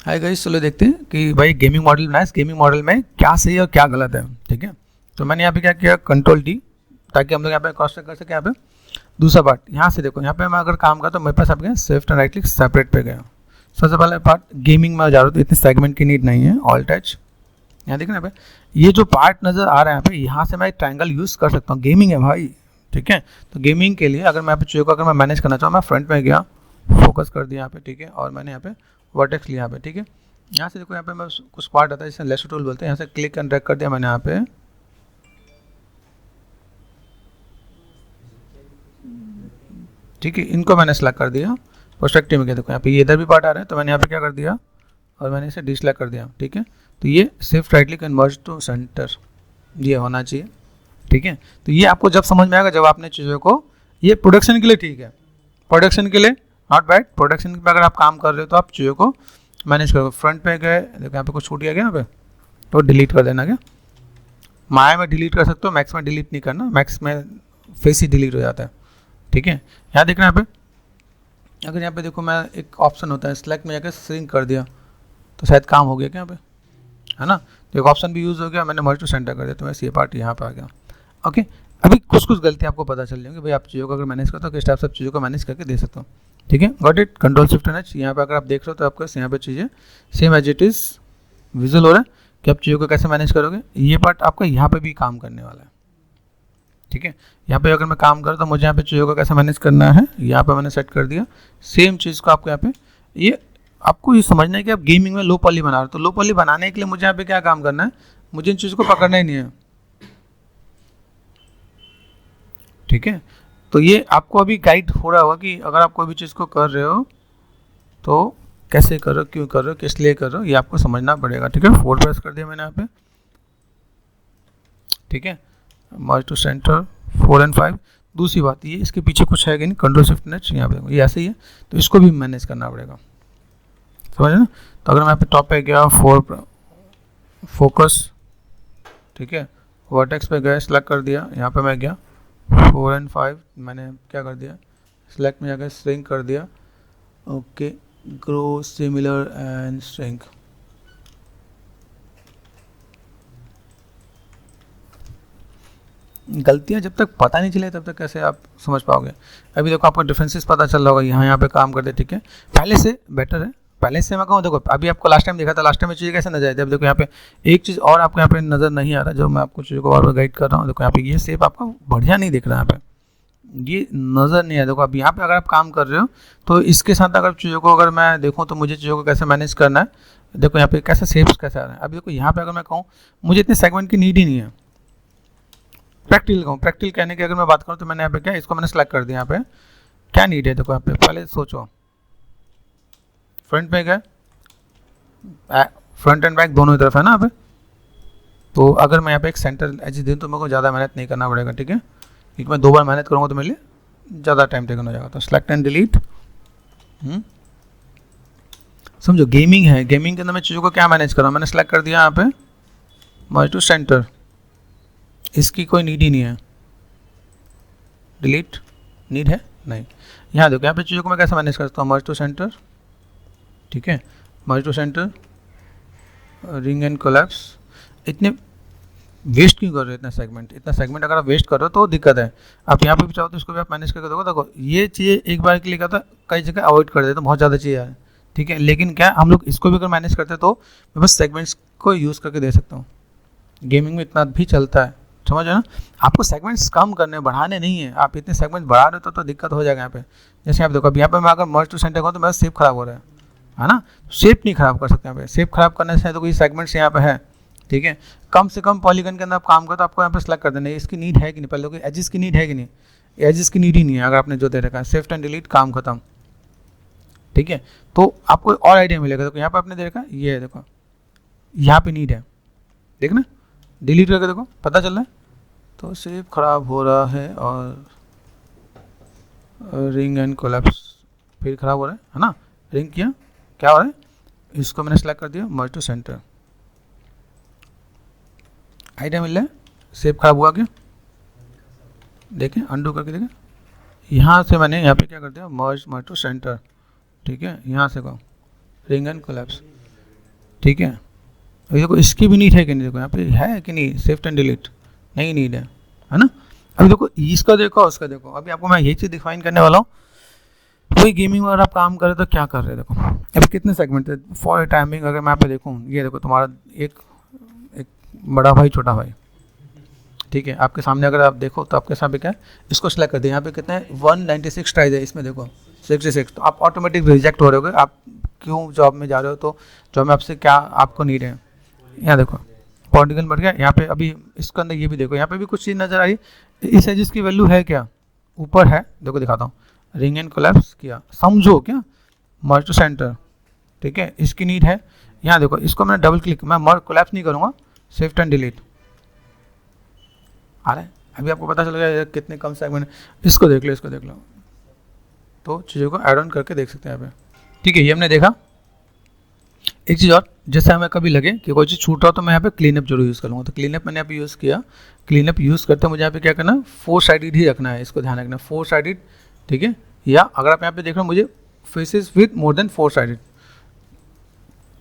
Hi guys, चलो देखते हैं कि भाई गेमिंग मॉडल बनाया, इस गेमिंग मॉडल में क्या सही और क्या गलत है। ठीक है, तो मैंने यहाँ पे क्या किया, कंट्रोल डी, ताकि हम लोग यहाँ पे क्रॉस चेक कर सके। यहाँ पे दूसरा पार्ट, यहाँ से देखो, यहाँ पे मैं अगर काम करता तो मेरे पास आप गया सेफ्ट एंड राइट क्लिक सेपरेट पे गया। सबसे पहले पार्ट गेमिंग में जा रहा हूँ तो इतने सेगमेंट की नीड नहीं है। ऑल टच, यहाँ देखना यहाँ पे ये जो पार्ट नज़र आ रहा है यहाँ पे, यहाँ से मैं एक ट्रायंगल यूज़ कर सकता हूँ। गेमिंग है भाई, ठीक है। तो गेमिंग के लिए अगर मैं यहाँ पे चीज़ों को अगर मैं मैनेज करना चाहूँ, मैं फ्रंट में गया, फोकस कर दिया यहाँ पे, ठीक है, और मैंने यहाँ पे वर्टेक्स लिया यहाँ पे, ठीक है। यहाँ से देखो, यहाँ पे मैं कुछ पार्ट आता है जिसे लेसो टूल बोलते हैं, यहाँ से क्लिक एंड ड्रैग कर दिया मैंने यहाँ पे, ठीक है। इनको मैंने सेलेक्ट कर दिया, पर्सपेक्टिव में गया, देखो यहाँ पे ये इधर भी पार्ट आ रहा है, तो मैंने यहाँ पे क्या कर दिया और मैंने इसे डिसलेक्ट कर दिया, ठीक है। तो ये shift right click and merge to centre, ये होना चाहिए, ठीक है। तो ये आपको जब समझ में आएगा जब आपने चीज़ों को, ये प्रोडक्शन के लिए ठीक है, प्रोडक्शन के लिए नॉट बैड। प्रोडक्शन पे अगर आप काम कर रहे हो तो आप चीज़ों को मैनेज करो। फ्रंट पे गए, देखो यहाँ पे कुछ छूट गया क्या यहाँ पे, तो डिलीट कर देना। क्या माया में डिलीट कर सकते हो, मैक्स में डिलीट नहीं करना, मैक्स में फेस ही डिलीट हो जाता है, ठीक है। यहाँ देखना यहाँ पे, अगर यहाँ पे देखो मैं एक ऑप्शन होता है सेलेक्ट में जाकर श्रिंक कर दिया तो शायद काम हो गया क्या यहाँ पे, है ना। तो एक ऑप्शन भी यूज़ हो गया, मैंने मर्ज टू सेंटर कर दिया तो वैसे ये पार्ट यहाँ पे आ गया। ओके, अभी कुछ कुछ गलती आपको पता चल जाएंगी भाई, आप चीज़ों को अगर मैनेज करते हो किस टाइप से चीज़ों को मैनेज करके दे सकते हो, ठीक है। Got it. Control shift and H, यहाँ पे अगर आप देख रहे हो तो आपका यहाँ पे चीज़ें same as it is visual हो रहा है कि आप चीज़ों को कैसे मैनेज करोगे। ये पार्ट आपका यहाँ पे भी काम करने वाला है, ठीक है। यहाँ पे अगर मैं काम करूँ तो मुझे यहाँ पे चीज़ों को कैसे मैनेज करना है, यहाँ पे मैंने सेट कर दिया। सेम चीज़ को आपको यहाँ पे, ये आपको ये समझना है कि आप गेमिंग में लो पॉली बना रहे हो, तो लो पॉली बनाने के लिए मुझे यहाँ पे क्या काम करना है, मुझे इन चीज़ों को पकड़ना ही नहीं है, ठीक है। तो ये आपको अभी गाइड हो रहा होगा कि अगर आप कोई भी चीज़ को कर रहे हो तो कैसे कर रहे हो, क्यों कर रहे हो, किस लिए कर रहे हो, ये आपको समझना पड़ेगा, ठीक है। 4 प्रेस कर दिया मैंने यहाँ पे, ठीक है। मर्ज टू सेंटर 4 और 5। दूसरी बात ये, इसके पीछे कुछ है कि नहीं, कंट्रोल शिफ्ट एच, यहाँ पे ये ऐसे ही है, तो इसको भी मैनेज करना पड़ेगा, समझ ना। तो अगर मैं यहाँ पे टॉप पे गया, 4 फोकस, ठीक है, वर्टेक्स पे गया, सेलेक्ट कर दिया, यहाँ पे मैं गया 4 और 5, मैंने क्या कर दिया, सेलेक्ट में जाकर श्रिंक कर दिया, okay, grow similar and shrink. गलतियाँ जब तक पता नहीं चले तब तक कैसे आप समझ पाओगे। अभी देखो आपको डिफरेंसेस पता चल रहा होगा, यहाँ पे काम करते, ठीक है। पहले से बेटर है, पहले से मैं कहूँ, देखो अभी आपको लास्ट टाइम देखा था, लास्ट टाइम में चीज़ें कैसे नजर आई थी। अब देखो यहाँ पे एक चीज़ और आपको यहाँ पे नज़र नहीं आ रहा, जो मैं आपको चीज़ों को और गाइड कर रहा हूँ। देखो यहाँ पे ये शेप आपका बढ़िया नहीं दिख रहा है, यहाँ पे ये नज़र नहीं है। देखो अब यहाँ पे अगर आप काम कर रहे हो तो इसके साथ अगर चीज़ों को अगर मैं देखूँ तो मुझे चीज़ों को कैसे मैनेज करना है, देखो यहाँ पे कैसे शेप्स कैसे आ रहे हैं। अभी देखो यहाँ पे अगर मैं कहूँ मुझे इतने सेगमेंट की नीड ही नहीं है, प्रैक्टिकल कहूँ, प्रैक्टिकल कहने की अगर मैं बात करूँ तो मैंने यहाँ पे क्या, इसको मैंने सेलेक्ट कर दिया। यहाँ पे क्या नीड है, देखो यहाँ पे पहले सोचो, फ्रंट में गए, फ्रंट एंड बैक दोनों तरफ है ना यहाँ पे, तो अगर मैं यहाँ पे एक सेंटर एज दूँ तो मेरे को ज़्यादा मेहनत नहीं करना पड़ेगा, ठीक है, क्योंकि मैं 2 बार मेहनत करूँगा तो मेरे लिए ज़्यादा टाइम टेकन हो जाएगा। तो सेलेक्ट एंड डिलीट, समझो गेमिंग है, गेमिंग के अंदर मैं चीज़ों को क्या मैनेज कर रहा हूँ, मैंने सेलेक्ट कर दिया यहाँ पे मर्ज टू सेंटर, इसकी कोई नीड ही नहीं है, डिलीट, नीड है नहीं। यहाँ देखो यहाँ पे चीज़ों को मैं कैसे मैनेज करता हूँ, मर्ज टू सेंटर, ठीक है, merge to center, ring and collapse. इतने वेस्ट क्यों कर रहे हो, इतना सेगमेंट अगर आप वेस्ट कर रहे हो तो दिक्कत है। आप यहाँ पे भी चाहो तो इसको भी आप मैनेज करके देखो। देखो ये चीज़ें एक बार के लिए क्या होता है, कई जगह अवॉइड कर देते, तो बहुत ज़्यादा चीज़ें है, ठीक है। लेकिन क्या हम लोग इसको भी अगर मैनेज करते हैं तो मैं बस सेगमेंट्स को यूज़ करके दे सकता हूँ। गेमिंग में इतना भी चलता है, समझ ना। आपको सेगमेंट्स कम करने, बढ़ाने नहीं है। आप इतने सेगमेंट्स बढ़ा रहे हो तो दिक्कत हो जाएगा यहाँ पे। जैसे आप देखो अब यहाँ पे मैं अगर मर्ज टू सेंटर कहूँ तो मेरा शेप खराब हो रहा है ना। शेप नहीं खराब कर सकते यहाँ पे, शेप खराब करने से तो कोई सेगमेंट्स यहाँ पे है, ठीक है। कम से कम पॉलीगन के अंदर आप काम करो तो आपको यहाँ पे सेलेक्ट कर देना है, इसकी नीड है कि नहीं, पहले देखो एजिस की नीड है कि नहीं, एजिस की नीड ही नहीं है अगर आपने जो दे रखा है। शिफ्ट एंड डिलीट, काम खत्म, ठीक है। तो आपको और आइडिया मिलेगा। देखो यहाँ पे आपने दे रखा है, ये है, देखो यहाँ पे नीड है, देखना, डिलीट करके देखो पता चल रहा है। तो शेप खराब हो रहा है और रिंग एंड कोलैप्स फिर खराब हो रहा है ना। रिंग किया, क्या हो रहा है, इसको मैंने सेलेक्ट कर दिया, मर्ज टू सेंटर, आइडिया मिल रहा है। शेप खराब हुआ क्या, देखें अंडू करके देखें। यहाँ से मैंने यहाँ पे क्या कर दिया, मर्ज टू सेंटर, ठीक है। यहाँ से कहो रिंग एंड कोलैप्स, ठीक है। अभी देखो इसकी भी नीड है कि नहीं, देखो यहाँ पे है कि नहीं, सेव एंड डिलीट नहीं नीड है ना। अभी देखो इसका देखो उसका देखो, अभी आपको मैं यही चीज़ डिफाइन करने वाला हूँ। वही गेमिंग में अगर आप काम करें तो क्या कर रहे हैं, देखो अभी कितने सेगमेंट है फॉर टाइमिंग। अगर मैं यहाँ पे देखूँ, ये देखो तुम्हारा एक बड़ा भाई छोटा भाई, ठीक है, आपके सामने अगर आप देखो तो आपके सामने क्या है, इसको सेलेक्ट कर दिया। यहाँ पे कितने 196 ट्राइज है, इसमें देखो 66, तो आप ऑटोमेटिक रिजेक्ट हो रहे होगे। आप क्यों जॉब में जा रहे हो, तो जॉब में आपसे क्या आपको नीड है। यहाँ देखो पॉलिटिकल बढ़ गया, यहाँ पे अभी इसके अंदर ये भी देखो, यहाँ पे भी कुछ चीज़ नज़र आ रही है। इस एजिस की वैल्यू है क्या, ऊपर है, देखो दिखाता हूँ, रिंग एंड कोलैप्स किया, समझो क्या, मर्ज टू सेंटर, ठीक है, इसकी नीड है। यहाँ देखो इसको मैंने डबल क्लिक, मैं मर्ज कोलैप्स नहीं करूँगा, शिफ्ट एंड डिलीट आ रहा है। अभी आपको पता चल गया कितने कम सेगमेंट, इसको देख लो, इसको देख लो, तो चीज़ों को ऐड ऑन करके देख सकते हैं यहाँ पे, ठीक है। ये हमने देखा। एक चीज़ और, जैसे हमें कभी लगे कि कोई चीज़ छूट रहा हो तो मैं यहाँ पे क्लीनअप जरूर यूज़ करूँगा, तो क्लीनअप मैंने यहाँ पे यूज़ किया। क्लीनअप यूज़ करते मुझे यहाँ पे क्या करना है, 4 साइडेड ही रखना है, इसको ध्यान रखना, 4 साइडेड, ठीक है। या अगर आप यहाँ पे देख रहे हो मुझे faces with more than 4 sided,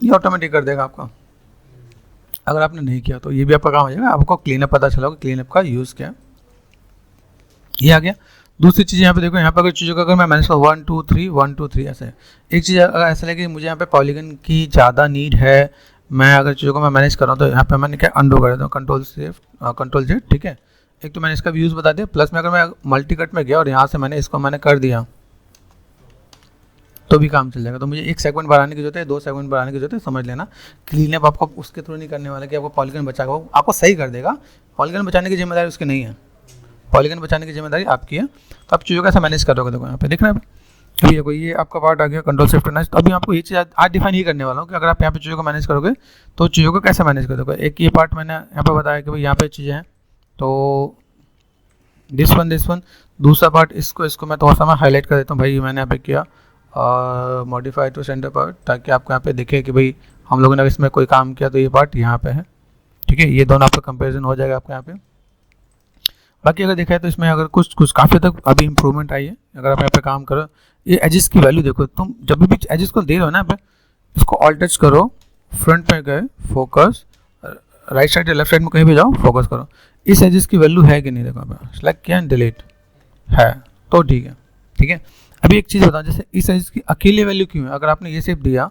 ये ऑटोमेटिक कर देगा आपका। अगर आपने नहीं किया तो ये भी आपका काम हो जाएगा, आपको क्लीनअप पता चला होगा, क्लीनअप का यूज़ क्या है, ये आ गया। दूसरी चीज़ यहाँ पे देखो, यहाँ पर अगर चीज़ों का अगर मैं मैनेज करूँ 1 2 3 1 2 3 ऐसे, एक चीज़ अगर ऐसा लगे कि मुझे यहाँ पे पॉलीगन की ज़्यादा नीड है, मैं अगर चीज़ों को मैं मैनेज कर रहा हूँ तो यहाँ पे मैंने क्या अंडो कर देता हूँ, कंट्रोल Z, ठीक है। एक तो मैंने इसका व्यूज़ बता दिया, प्लस में अगर मैं मल्टी कट में गया और यहाँ से मैंने इसको मैंने कर दिया तो भी काम चल जाएगा। तो मुझे एक सेगमेंट बढ़ाने की जरूरत है, 2 सेगमेंट बढ़ाने की जरूरत है, समझ लेना। क्लीनअप आपको उसके थ्रू नहीं करने वाला कि आपको पॉलीगन बचाएगा, वो आपको सही कर देगा। पॉलीगन बचाने की जिम्मेदारी उसकी नहीं है, पॉलीगन बचाने की जिम्मेदारी आपकी है। तो आप चीज़ों कैसे मैनेज करोगे, देखो यहाँ पे देखना है। अभी देखो ये आपका पार्ट आ गया कंट्रोल शिफ्ट नाइस। तो अभी आपको ये चीज़ आज डिफाइन ही करने वाला हूँ कि अगर आप यहाँ पे चीज़ों को मैनेज करोगे तो चीज़ों को कैसे मैनेज करोगे। एक ये पार्ट मैंने यहाँ पे बताया कि भाई यहाँ पे चीज़ें हैं, तो दिस वन। दूसरा पार्ट इसको मैं थोड़ा सा मैं हाईलाइट कर देता हूँ भाई, मैंने यहाँ पे किया मॉडिफाई टू सेंटर पार्ट, ताकि आपको यहाँ पे दिखे कि भाई हम लोगों ने इसमें कोई काम किया तो ये पार्ट यहाँ पे है, ठीक है। ये दोनों आपका कंपेरिजन हो जाएगा आपको यहाँ पे। बाकी अगर देखा है तो इसमें अगर कुछ काफ़ी तक अभी इंप्रूवमेंट आई है। अगर आप यहाँ पे काम करो, ये एजिस की वैल्यू देखो, तुम जब भी एजिस को दे रहे हो ना यहाँ पे, इसको ऑल टच करो, फ्रंट में गए फोकस, राइट साइड या लेफ्ट साइड में कहीं भी जाओ फोकस करो, इस एजिस की वैल्यू है कि नहीं, देखो यहाँ पे सेलेक्ट किया डिलीट है तो ठीक है, ठीक है। अभी एक चीज़ बताओ, जैसे इस एजिस की अकेले वैल्यू क्यों है, अगर आपने ये सिर्फ दिया,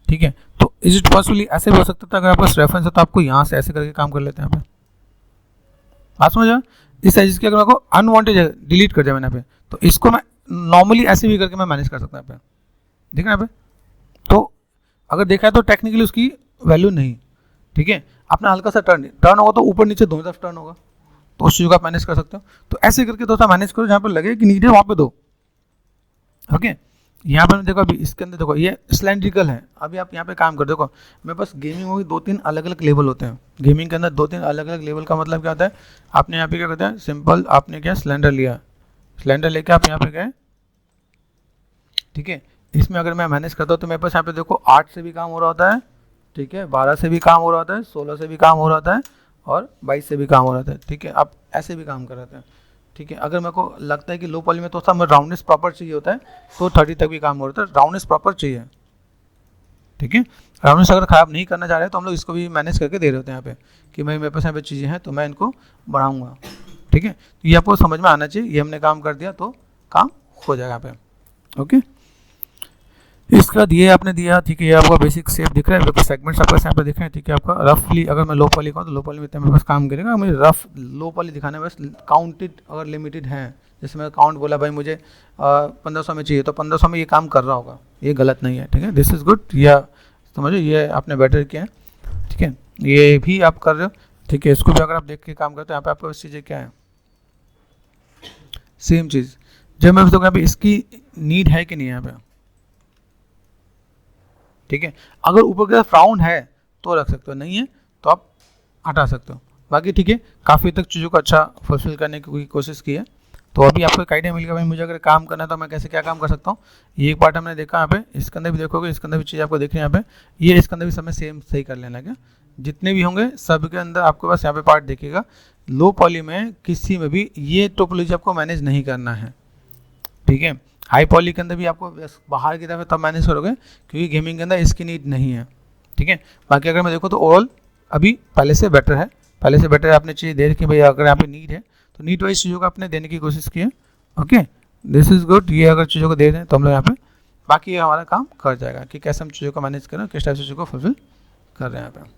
ठीक है, तो इज इट पॉसिबली ऐसे भी हो सकता था, अगर आपका रेफरेंस है तो आपको यहाँ से ऐसे करके काम कर लेते हैं यहाँ पे, बात समझ। इस एजिस की अगर आपको अनवांटेड डिलीट कर दिया मैंने यहाँ पे, तो इसको मैं नॉर्मली ऐसे भी करके मैं मैनेज कर सकता हूँ यहाँ पे, देखना यहाँ पे। तो अगर देखा है तो टेक्निकली उसकी वैल्यू नहीं, ठीक है। अपना हल्का सा टर्न होगा तो ऊपर नीचे दोनों तरफ टर्न होगा, तो उस चीज़ को आप मैनेज कर सकते हो। तो ऐसे करके दोस्तों मैनेज करो, जहाँ पर लगे कि नीड है वहाँ पे दो, ओके। यहाँ पर देखो अभी इसके अंदर देखो ये सिलेंड्रिकल है। अभी आप यहाँ पे काम कर देखो, मेरे पास गेमिंग में 2-3 अलग अलग लेवल होते हैं। गेमिंग के अंदर 2-3 अलग अलग लेवल का मतलब क्या होता है, आपने यहाँ पे क्या करते हैं, सिंपल आपने क्या सिलेंडर लिया, सिलेंडर लेके आप यहाँ पे गए, ठीक है। इसमें अगर मैं मैनेज करता हूँ तो मेरे पास यहाँ पे देखो 8 से भी काम हो रहा होता है, ठीक है, 12 से भी काम हो रहा होता है, 16 से भी काम हो रहा होता है और 22 से भी काम हो रहा था, ठीक है। आप ऐसे भी काम कर रहे थे, ठीक है। अगर मेरे को लगता है कि लो पॉली में तो सब राउंडनेस प्रॉपर चाहिए होता है तो 30 तक भी काम हो रहा है, राउंडनेस प्रॉपर चाहिए, ठीक है। राउंडनेस अगर ख़राब नहीं करना चाह रहे तो हम लोग इसको भी मैनेज करके दे रहे होते हैं यहाँ पे कि भाई मेरे पास यहाँ पे चीज़ें हैं तो मैं इनको बढ़ाऊँगा, ठीक है। तो ये आपको समझ में आना चाहिए, ये हमने काम कर दिया तो काम हो जाएगा यहाँ पे, ओके। इसके बाद ये आपने दिया, ठीक है, ये आपका बेसिक शेप दिख रहा है, सेगमेंट्स आपका यहाँ पे दिख रहे हैं, ठीक है। आपका रफली अगर मैं लो पॉली कहूँ तो लो पॉली में मेरे पास काम करेगा, मुझे रफ लो पॉली दिखाने में बस काउंटेड अगर लिमिटेड है, जैसे मैं काउंट बोला भाई मुझे 1500 में चाहिए तो 1500 में ये काम कर रहा होगा, ये गलत नहीं है, ठीक है। दिस इज़ गुड, या समझो ये आपने बेटर किया है, ठीक है। ये भी आप कर रहे हो, ठीक है। इसको भी अगर आप देख के काम करते हो, यहाँ पे आपको बस चीज़ें क्या है, सेम चीज़ जब मैं बताऊँगा यहाँ पे इसकी नीड है कि नहीं यहाँ पे, ठीक है। अगर ऊपर की तरफ राउंड है तो रख सकते हो, नहीं है तो आप हटा सकते हो। बाकी ठीक है, काफ़ी तक चीज़ों को अच्छा फुलफिल करने की कोशिश की है। तो अभी आपको एक आइडिया मिल गया भाई मुझे अगर काम करना है तो मैं कैसे क्या काम कर सकता हूँ। ये एक पार्ट हमने देखा यहाँ पे, इसके अंदर भी देखोगे, इसके अंदर भी चीज़ आपको देख रही है यहाँ पे, ये इसके अंदर भी समय सेम सही कर लेना क्या, जितने भी होंगे सब के अंदर आपके पास यहाँ पे पार्ट देखिएगा। लो पॉली में किसी में भी ये टोपोलॉजी आपको मैनेज नहीं करना है, ठीक है। हाई पॉली के अंदर भी आपको बाहर की तरफ तब मैनेज करोगे क्योंकि गेमिंग के अंदर इसकी नीड नहीं है, ठीक है। बाकी अगर मैं देखूँ तो ओवरऑल अभी पहले से बेटर है, पहले से बेटर है। आपने चीज़ दे रखी भाई, अगर यहाँ पे नीड है तो नीड वाइज चीज़ों को आपने देने की कोशिश की है। Okay, this is good. ये अगर चीज़ों को दे दें तो हम लोग यहाँ पे बाकी हमारा काम कर जाएगा कि कैसे हम चीज़ों को मैनेज करें, किस टाइप से चीज़ों को फुलफिल कर रहे हैं यहाँ पे।